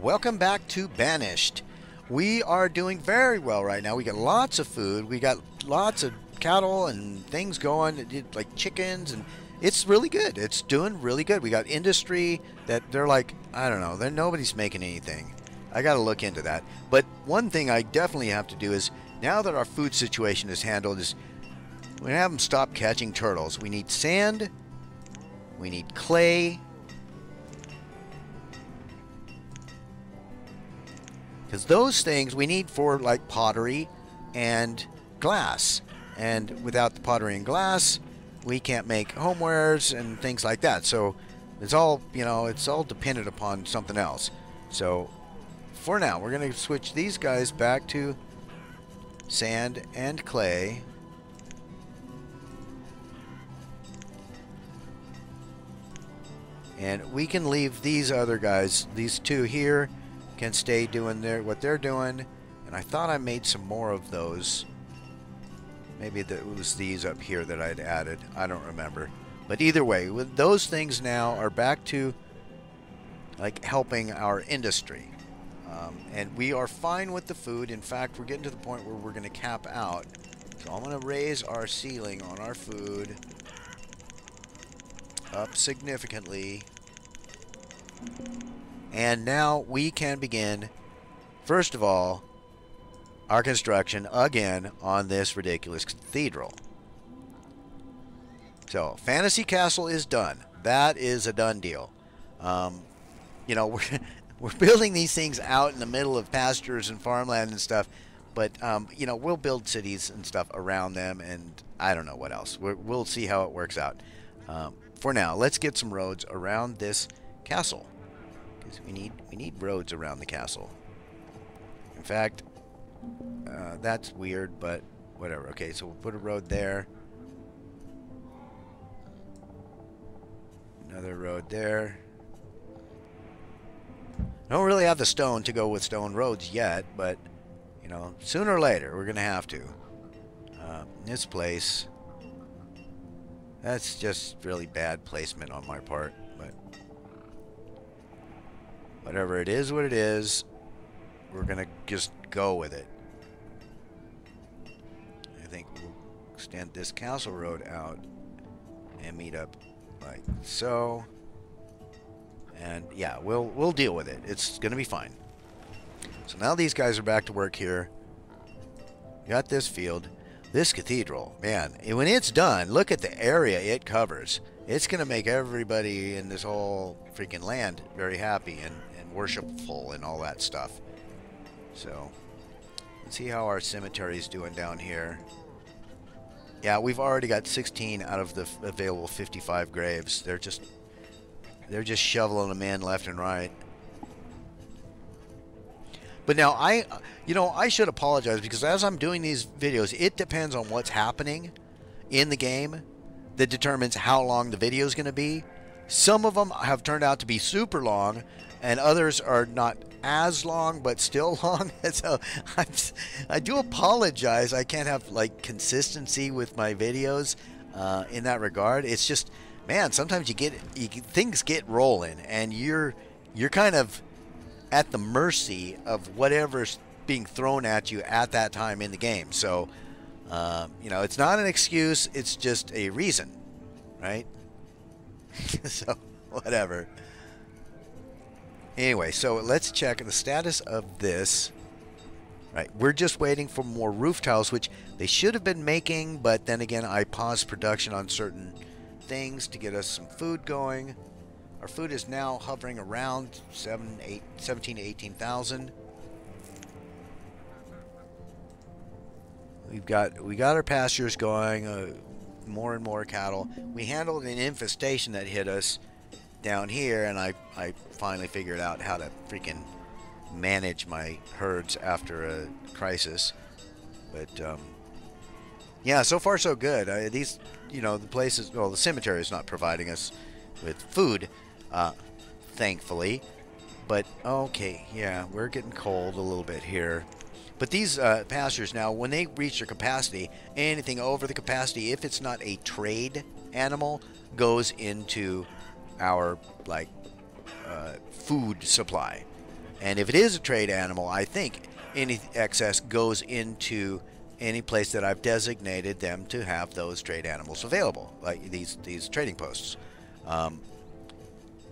Welcome back to Banished. We are doing very well right now. We got lots of food. We got lots of cattle and things going, like chickens, and it's really good. It's doing really good. We got industry that they're like, I don't know, nobody's making anything. I got to look into that. But one thing I definitely have to do is, now that our food situation is handled, is we're going to have them stop catching turtles. We need sand. We need clay. Because those things we need for like pottery and glass. And without the pottery and glass, we can't make homewares and things like that. So it's all, it's all dependent upon something else. So for now, we're going to switch these guys back to sand and clay. And we can leave these other guys, these two here, can stay doing what they're doing. And I thought I made some more of those. Maybe it was these up here that I'd added. I don't remember. But either way, with those things now are back to like helping our industry. And we are fine with the food. In fact, we're getting to the point where we're going to cap out. So I'm going to raise our ceiling on our food up significantly. And now we can begin, first of all, our construction again on this ridiculous cathedral. So, Fantasy Castle is done. That is a done deal. We're building these things out in the middle of pastures and farmland and stuff, but, we'll build cities and stuff around them, and I don't know what else. We'll see how it works out. For now, let's get some roads around this castle. We need roads around the castle. In fact, that's weird, but whatever. Okay, so we'll put a road there. Another road there. I don't really have the stone to go with stone roads yet, but, sooner or later we're going to have to. This place, that's just really bad placement on my part, but whatever it is, what it is, we're going to just go with it. I think we'll extend this castle road out and meet up like so. And yeah, we'll deal with it. It's going to be fine. So now these guys are back to work here. Got this field. This cathedral, man, when it's done, look at the area it covers. It's going to make everybody in this whole freaking land very happy and worshipful and all that stuff. So let's see how our cemetery is doing down here. Yeah, we've already got 16 out of the available 55 graves. They're just shoveling them in left and right. But now I should apologize, because as I'm doing these videos, it depends on what's happening in the game that determines how long the video is going to be. Some of them have turned out to be super long, and others are not as long, but still long. So I do apologize. I can't have like consistency with my videos in that regard. It's just, man, sometimes things get rolling, and you're kind of at the mercy of whatever's being thrown at you at that time in the game. So it's not an excuse. It's just a reason, right? So whatever. Anyway, so let's check the status of this. Right, we're just waiting for more roof tiles, which they should have been making, but then again, I paused production on certain things to get us some food going. Our food is now hovering around 17 to 18,000. We got our pastures going, more and more cattle. We handled an infestation that hit us down here, and I finally figured out how to freaking manage my herds after a crisis. But yeah, so far so good. The places, well, the cemetery is not providing us with food, thankfully. But okay, yeah, we're getting cold a little bit here. But these pastures now, when they reach their capacity, anything over the capacity, if it's not a trade animal, goes into our food supply. And if it is a trade animal, I think any excess goes into any place that I've designated them to have those trade animals available, like these trading posts.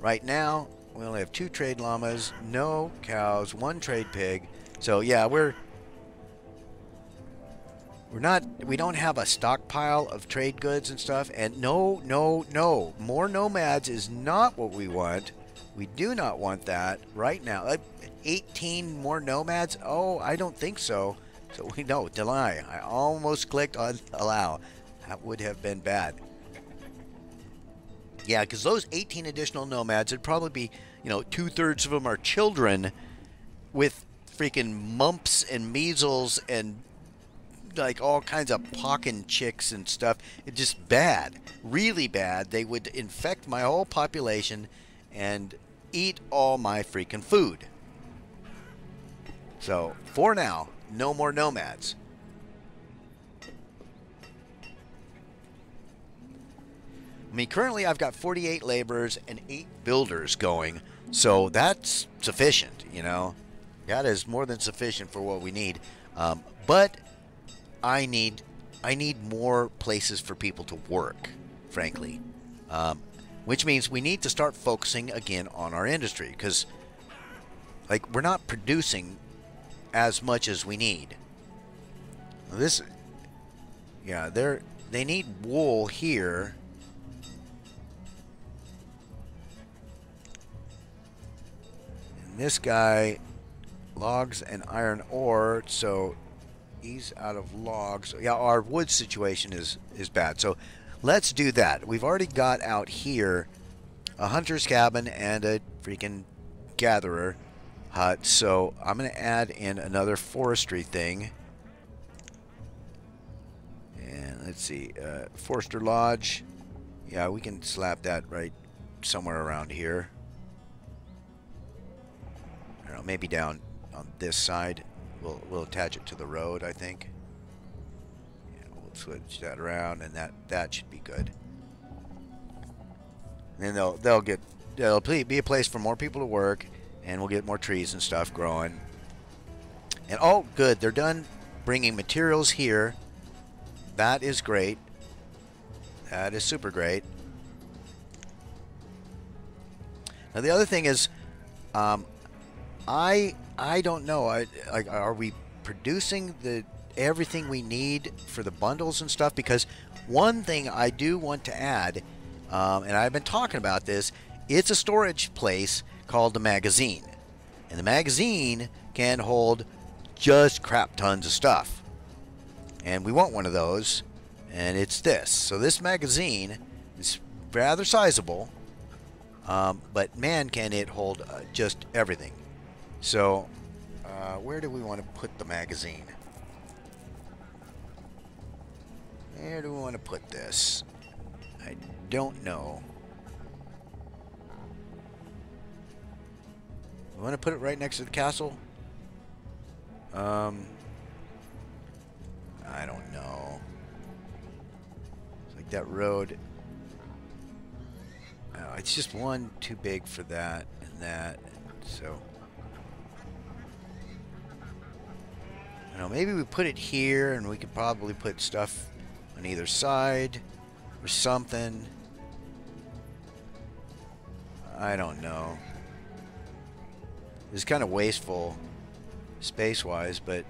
Right now, we only have 2 trade llamas, no cows, 1 trade pig. So yeah, we don't have a stockpile of trade goods and stuff. And no, more nomads is not what we want. We do not want that right now. 18 more nomads? Oh, I don't think so. So we know, deny. I almost clicked on allow. That would have been bad. Yeah, because those 18 additional nomads would probably be, 2/3 of them are children with freaking mumps and measles and like all kinds of pocken chicks and stuff. It's just bad, really bad. They would infect my whole population and eat all my freaking food. So for now, no more nomads. I mean, currently I've got 48 laborers and 8 builders going, so that's sufficient, That is more than sufficient for what we need. But I need more places for people to work, frankly. Which means we need to start focusing again on our industry, because like we're not producing as much as we need. They need wool here. And this guy logs and iron ore, so he's out of logs. Yeah, our wood situation is bad. So let's do that. We've already got out here a hunter's cabin and a freaking gatherer hut. So I'm going to add in another forestry thing. And let's see, Forester Lodge. Yeah, we can slap that right somewhere around here. I don't know, maybe down on this side. We'll attach it to the road, I think. Yeah, we'll switch that around, and that should be good. And then there'll be a place for more people to work, and we'll get more trees and stuff growing. And oh, good, they're done bringing materials here. That is great. That is super great. Now the other thing is, I don't know. Are we producing everything we need for the bundles and stuff? Because one thing I do want to add, and I've been talking about this, it's a storage place called the magazine, and the magazine can hold just crap tons of stuff, and we want one of those, and it's this. So this magazine is rather sizable, but man, can it hold just everything. So, where do we want to put the magazine? Where do we want to put this? I don't know. We want to put it right next to the castle? I don't know. It's like that road. Oh, it's just one too big for that and that. So, I don't know, maybe we put it here, and we could probably put stuff on either side or something. I don't know. It's kind of wasteful space-wise, but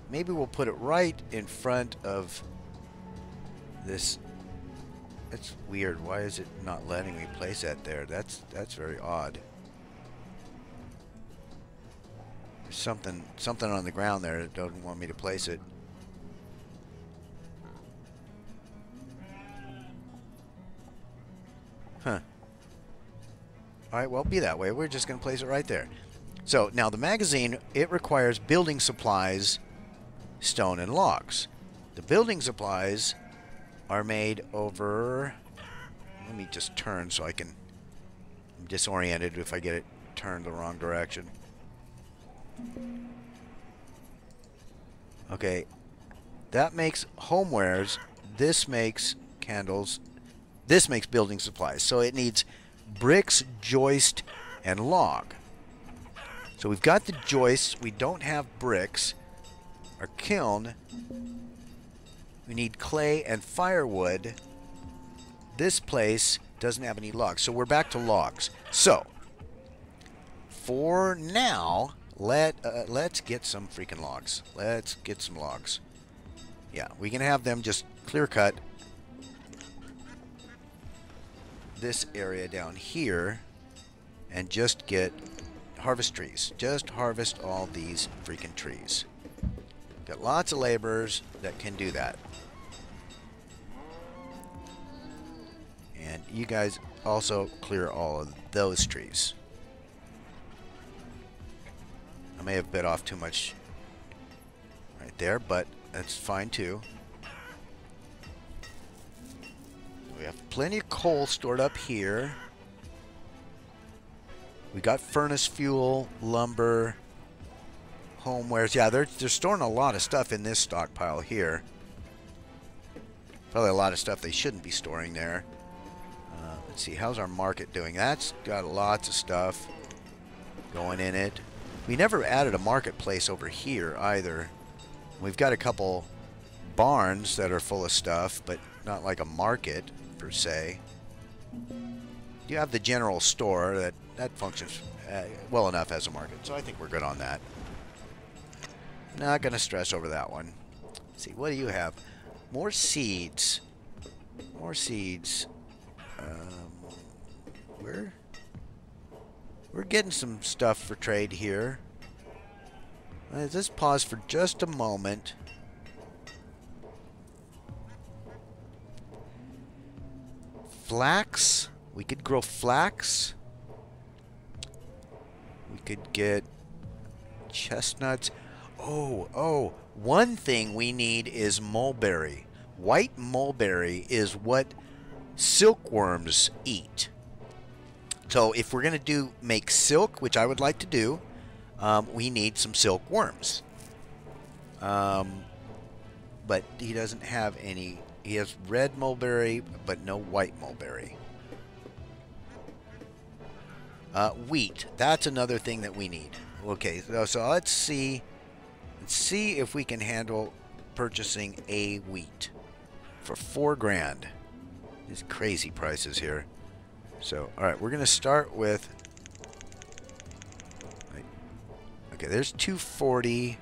maybe we'll put it right in front of this. That's weird. Why is it not letting me place that there? That's very odd. There's something on the ground there that doesn't want me to place it. Huh. Alright, well, be that way. We're just going to place it right there. So, now the magazine, it requires building supplies, stone, and logs. The building supplies are made over... Let me just turn so I can... I'm disoriented if I get it turned the wrong direction. Okay. That makes homewares. This makes candles. This makes building supplies. So it needs bricks, joist, and log. So we've got the joists. We don't have bricks. Our kiln, we need clay and firewood. This place doesn't have any logs, so we're back to logs. So for now, let's get some freaking logs. Let's get some logs. Yeah, we can have them just clear cut this area down here and just get harvest trees. Just harvest all these freaking trees. Got lots of laborers that can do that. And you guys also clear all of those trees. I may have bit off too much right there, but that's fine too. We have plenty of coal stored up here. We got furnace fuel, lumber, homewares. Yeah, they're storing a lot of stuff in this stockpile here. Probably a lot of stuff they shouldn't be storing there. Let's see, how's our market doing? That's got lots of stuff going in it. We never added a marketplace over here either. We've got a couple barns that are full of stuff, but not like a market per se. You have the general store that functions well enough as a market, so I think we're good on that. Not going to stress over that one. Let's see, what do you have? More seeds. More seeds. We're getting some stuff for trade here. Let's just pause for just a moment. Flax. We could grow flax. We could get chestnuts. Oh, one thing we need is mulberry. White mulberry is what silkworms eat. So if we're going to make silk, which I would like to do, we need some silkworms. But he doesn't have any. He has red mulberry, but no white mulberry. Wheat. That's another thing that we need. Okay, so let's see if we can handle purchasing a wheat for $4 grand. These crazy prices here. So, all right, we're going to start with. Okay, there's 240.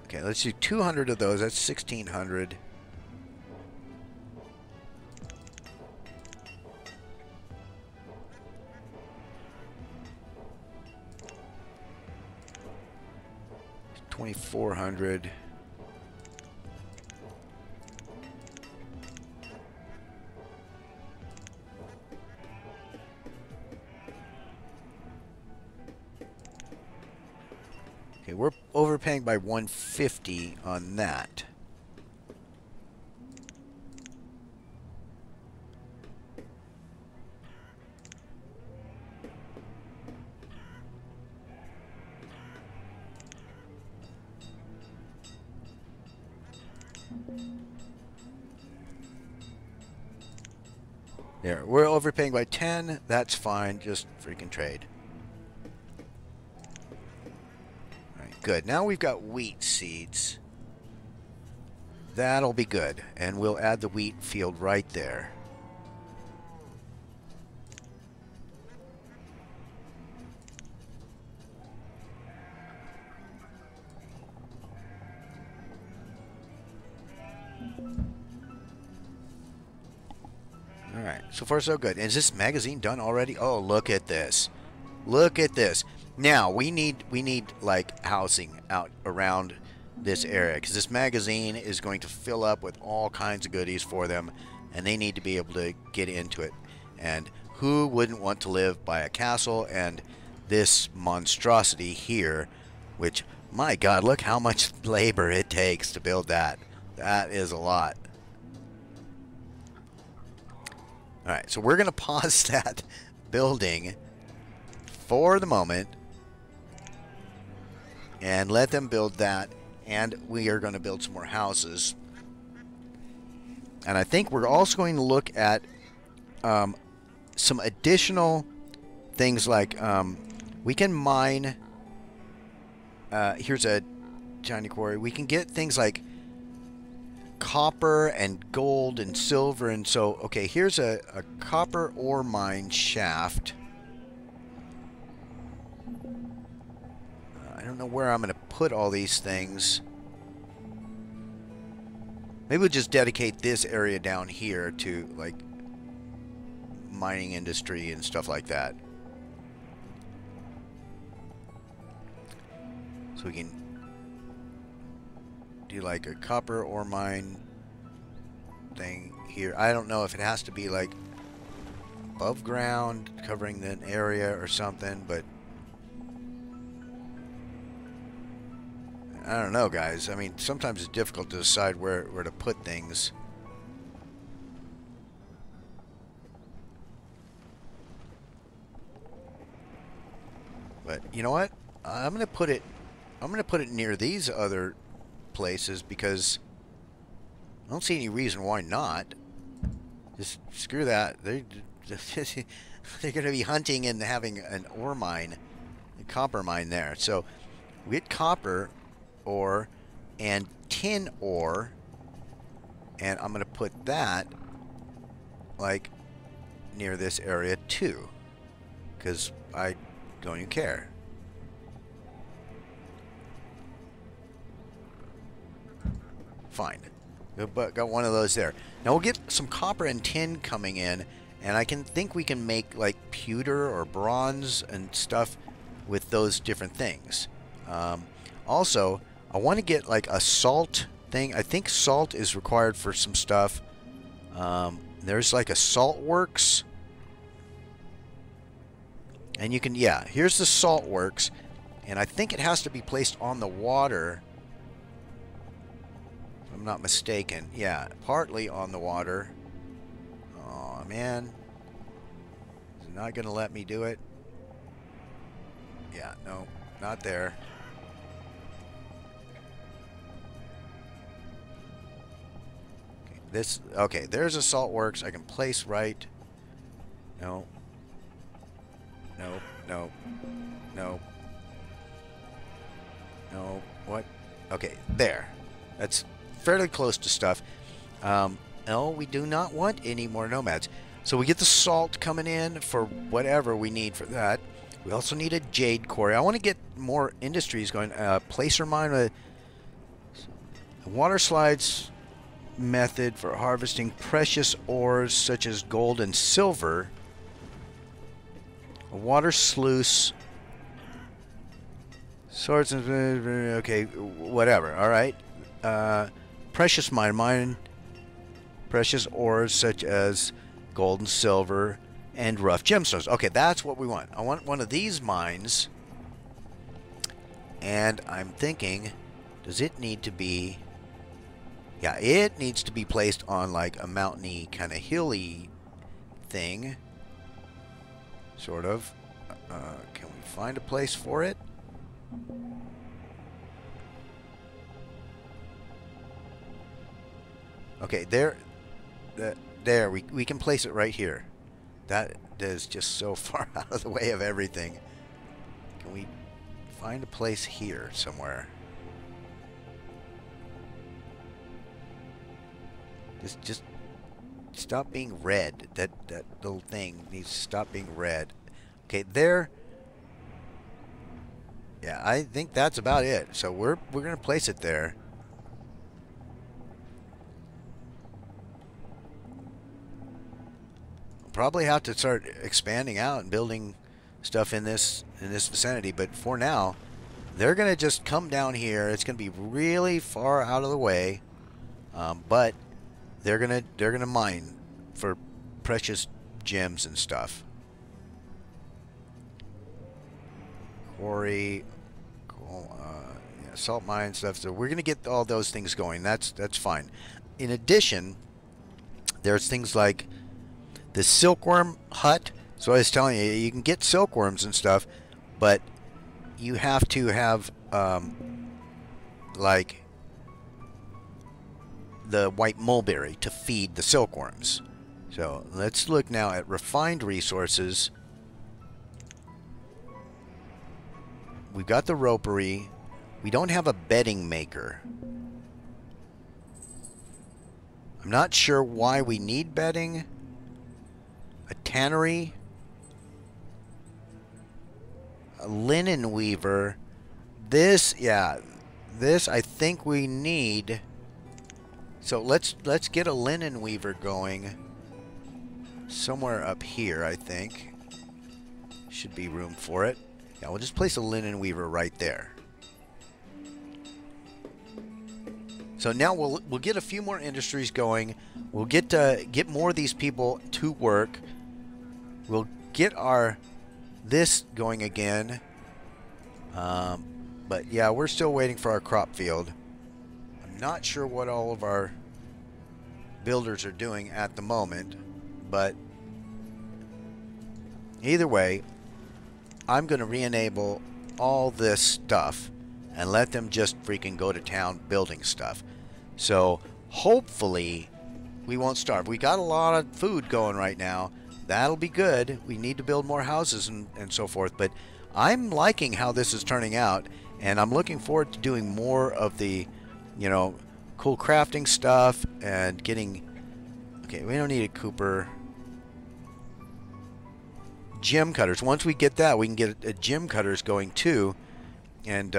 Okay, let's do 200 of those. That's 1,600. $2,400. Okay, we're overpaying by 150 on that. There, we're overpaying by 10. That's fine. Just freaking trade. Good. Now we've got wheat seeds. That'll be good. And we'll add the wheat field right there. Alright. So far so good. Is this magazine done already? Oh, look at this. Look at this. Now we need like housing out around this area because this magazine is going to fill up with all kinds of goodies for them, and they need to be able to get into it. And who wouldn't want to live by a castle and this monstrosity here? Which, my God, look how much labor it takes to build that. That is a lot. All right, so we're gonna pause that building for the moment and let them build that, and we are going to build some more houses. And I think we're also going to look at some additional things like we can mine. Here's a tiny quarry. We can get things like copper and gold and silver, and so okay, here's a copper ore mine shaft. I don't know where I'm going to put all these things. Maybe we'll just dedicate this area down here to like mining industry and stuff like that. So we can do like a copper ore mine thing here. I don't know if it has to be like above ground, covering an area or something, but I don't know, guys. I mean, sometimes it's difficult to decide where to put things. But you know what? I'm gonna put it near these other places because I don't see any reason why not. Just screw that. They're going to be hunting and having an ore mine, a copper mine there. So we get copper ore and tin ore, and I'm going to put that like near this area too, because I don't even care. Fine. Got one of those there. Now we'll get some copper and tin coming in, and I think we can make like pewter or bronze and stuff with those different things. Also, I want to get like a salt thing. I think salt is required for some stuff. There's like a salt works, and you can, yeah, here's the salt works, and I think it has to be placed on the water. I'm not mistaken. Yeah, partly on the water. Oh man, is it not gonna let me do it? Yeah, no, not there. Okay, okay, there's a salt works I can place right. No. No, no, no. No, what? Okay, there. That's fairly close to stuff. No, we do not want any more nomads. So we get the salt coming in for whatever we need for that. We also need a jade quarry. I want to get more industries going. Placer mine with a water slides method for harvesting precious ores such as gold and silver. A water sluice. Swords and okay, whatever. All right. Precious mine precious ores such as gold and silver and rough gemstones. Okay, that's what we want. I want one of these mines, and I'm thinking, does it need to be, yeah, it needs to be placed on like a mountainy kind of hilly thing, sort of. Can we find a place for it? Okay, there we can place it right here. That is just so far out of the way of everything. Can we find a place here somewhere? Just stop being red. That little thing needs to stop being red. Okay, there. Yeah, I think that's about it. So we're gonna place it there. Probably have to start expanding out and building stuff in this vicinity, but for now they're gonna just come down here. It's gonna be really far out of the way, but they're gonna mine for precious gems and stuff. Quarry, yeah, salt mine stuff. So we're gonna get all those things going. That's fine. In addition, there's things like the silkworm hut. So I was telling you, you can get silkworms and stuff, but you have to have like the white mulberry to feed the silkworms. So let's look now at refined resources. We've got the ropery. We don't have a bedding maker. I'm not sure why we need bedding. A tannery. A linen weaver. This, yeah, this I think we need. So let's get a linen weaver going. Somewhere up here, I think. Should be room for it. Yeah, we'll just place a linen weaver right there. So now we'll get a few more industries going. We'll get more of these people to work. We'll get this going again. But yeah, we're still waiting for our crop field. I'm not sure what all of our builders are doing at the moment, but either way, I'm going to re-enable all this stuff and let them just freaking go to town building stuff. So hopefully we won't starve. We got a lot of food going right now. That'll be good. We need to build more houses and so forth, but I'm liking how this is turning out, and I'm looking forward to doing more of the, you know, cool crafting stuff and getting... Okay, we don't need a Cooper. Gem cutters. Once we get that, we can get a gem cutters going too, and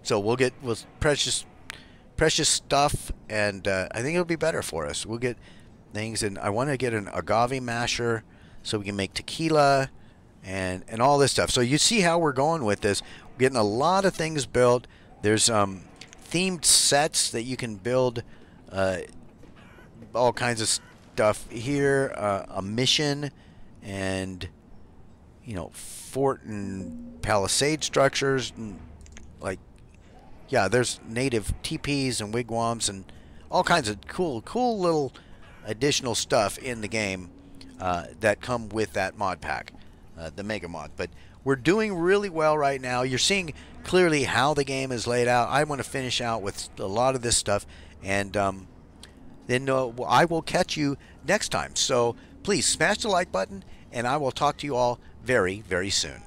so we'll get precious stuff, and I think it'll be better for us. We'll get things, and I want to get an agave masher so we can make tequila and all this stuff. So you see how we're going with this. We're getting a lot of things built. There's themed sets that you can build, all kinds of stuff here. A mission, and you know, fort and palisade structures, and like, yeah, there's native teepees and wigwams and all kinds of cool little additional stuff in the game that come with that mod pack, the Mega Mod. But we're doing really well right now. You're seeing clearly how the game is laid out. I want to finish out with a lot of this stuff, and then I will catch you next time. So please smash the like button, and I will talk to you all very, very soon.